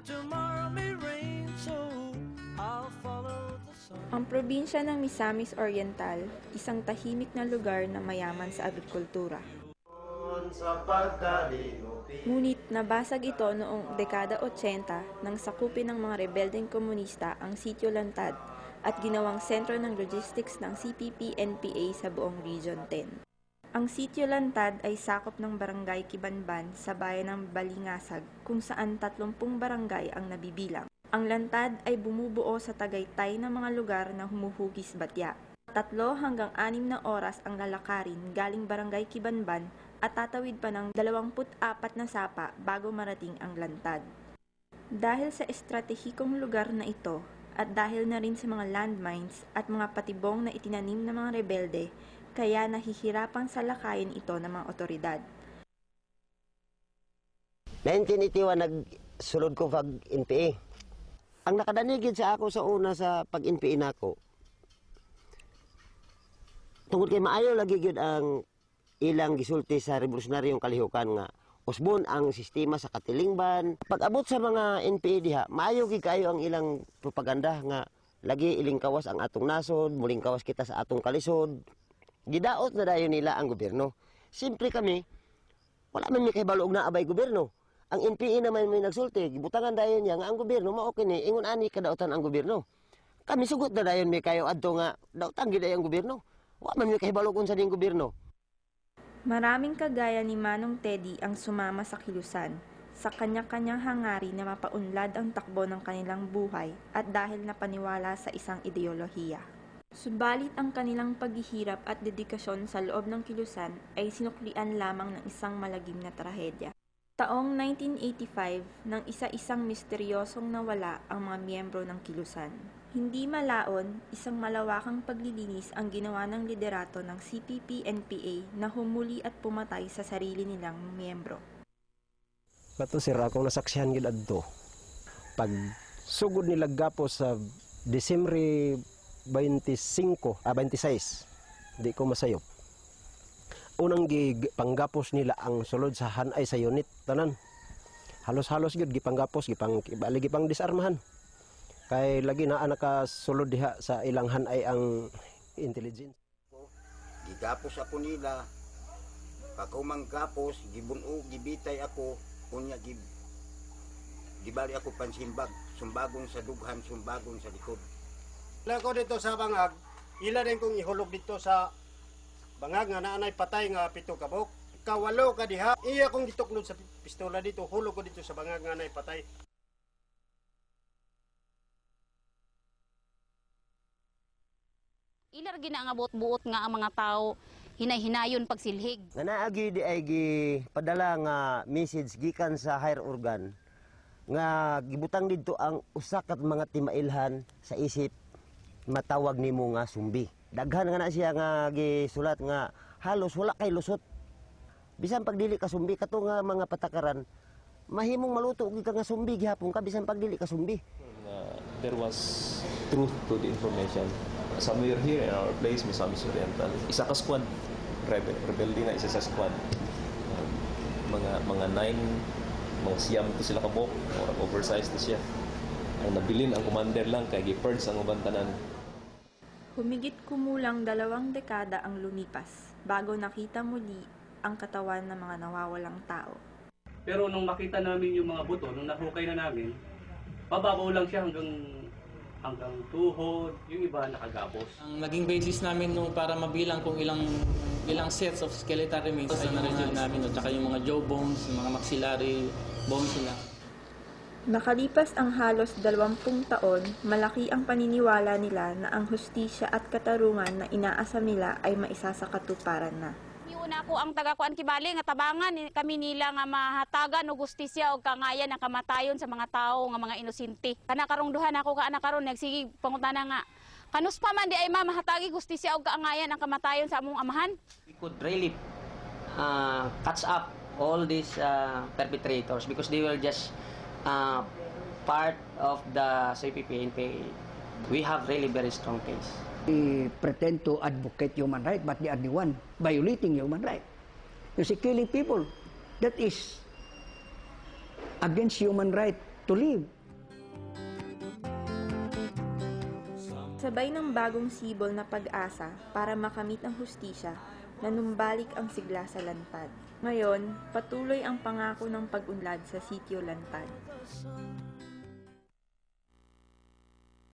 Tomorrow may rain, so I'll follow the sun. Ang probinsya ng Misamis Oriental, isang tahimik na lugar na mayaman sa agrikultura. Ngunit nabasag ito noong dekada 80 nang sakupin ng mga rebeldeng komunista ang Sitio Lantad at ginawang sentro ng logistics ng CPP-NPA sa buong Region 10. Ang Sitio Lantad ay sakop ng Barangay Kibanban sa bayan ng Balingasag kung saan 30 barangay ang nabibilang. Ang Lantad ay bumubuo sa tagaytay ng mga lugar na humuhugis batya. 3 hanggang 6 na oras ang lalakarin galing Barangay Kibanban at tatawid pa ng 24 na sapa bago marating ang Lantad. Dahil sa estratehikong lugar na ito at dahil na rin sa mga landmines at mga patibong na itinanim ng mga rebelde, kaya nahihirapang salakayin ito ng mga otoridad. 1981 nagsulod ko pag-NPA. Ang nakadanigid sa ako sa una sa pag-NPA nako, tungkol kay maayo lagi gyud ang ilang gisulti sa revolusyonaryong kalihukan nga usbon ang sistema sa katilingban. Pag-abot sa mga NPA diha, maayo gid kayo ang ilang propaganda nga lagi ilingkawas ang atong nasod, muling kawas kita sa atong kalisod. Gidaot na dayon nila ang gobyerno. Siyempre kami, wala man may kahibalo og naabay gobyerno. Ang NPA naman may nagsulti, gibutangan dayon niya nga ang gobyerno mao kini ingon ani kadaotan ang gobyerno. Kami sugot na dayon may kayo adto nga daotan gid ang gobyerno. Wala man may kahibalo kun sa ding gobyerno. Maraming kagaya ni Manong Teddy ang sumama sa kilusan, sa kanya-kanyang hangarin na mapaunlad ang takbo ng kanilang buhay at dahil napaniwala sa isang ideolohiya. Subalit ang kanilang paghihirap at dedikasyon sa loob ng kilusan ay sinuklian lamang ng isang malagim na trahedya. Taong 1985 nang isa-isang misteryosong nawala ang mga miyembro ng kilusan. Hindi malaon, isang malawakang paglilinis ang ginawa ng liderato ng CPP-NPA na humuli at pumatay sa sarili nilang miyembro. Kato sir, akong nasaksihan gid adto. Pag sugod nila gapos sa Disyembre 26, di ko masayop. Unang gipanggapos nila ang sulod sa hanay sa unit tanan. Halos-halos gyud gipanggapos, gipang disarmahan. Kay lagi na nakasulod diha sa ilang hanay ang intelligence. Gigapos ako nila. Pagkumang gapos, gibunog, gibitay ako, unya gibali ako pansimbag, sumbagong sa dughan, sumbagong sa likod. Ilan ko dito sa bangag, ila rin kong ihulog dito sa bangag nga naanay patay nga 7 kabok. Kawalo ka diha, iya kong gituklod sa pistola dito, hulog ko dito sa bangag nga naanay patay. Ilar gina nga buot-buot nga ang mga tao hinay-hinayon pagsilhig. Nga naagi di ay padala nga message gikan sa higher organ nga gibutang didto ang usa kat mga timailhan sa isip matawag nimo nga sumbi. Daghan nga na siya nga gisulat nga halos wala kay lusot. Bisan pagdili ka sumbi kato nga mga patakaran mahimong maluto gid ka nga sumbi gihapon ka bisan pagdili ka sumbi. There was truth to the information. Somewhere here in our place, Misamis Oriental, isa ka squad, rebelde na isa sa squad. Mga 9, mga siyam to sila kabok, oversized to siya. Ang nabilin ang commander lang kay gi-purge ang ubantanan. Humigit kumulang 2 dekada ang lumipas bago nakita muli ang katawan ng mga nawawalang tao. Pero nung makita namin yung mga buto, nung nahukay na namin, pababaw lang siya hanggang tuhod, yung iba nakagapos. Ang naging basis namin nung para mabilang kung ilang sets of skeletal remains ay na-reveal namin at saka yung mga jaw bones, yung mga maxillary bones nila. Nakalipas ang halos 20 taon, malaki ang paniniwala nila na ang hustisya at katarungan na inaasam nila ay maisasakatuparan na. Una ko ang taga-kuan kibali nga tabangan kami nila nga mahatagan og hustisya og kangayan ang kamatayon sa mga tawo nga mga inosente. Kana karong duha nako ka anak karon nagsige pangutana nga kanus pa man di ay mahatagi hustisya og kaangayan ang kamatayon sa among amahan. We could really catch up all these perpetrators because they were just part of the CPP-NPA. We have really very strong case. They pretend to advocate human rights, but they are the one violating human rights. You see, killing people, that is against human right to live. Sabay ng bagong sibol na pag-asa para makamit ang hustisya, nanumbalik ang sigla sa Lantad. Ngayon, patuloy ang pangako ng pag-unlad sa Sitio Lantad.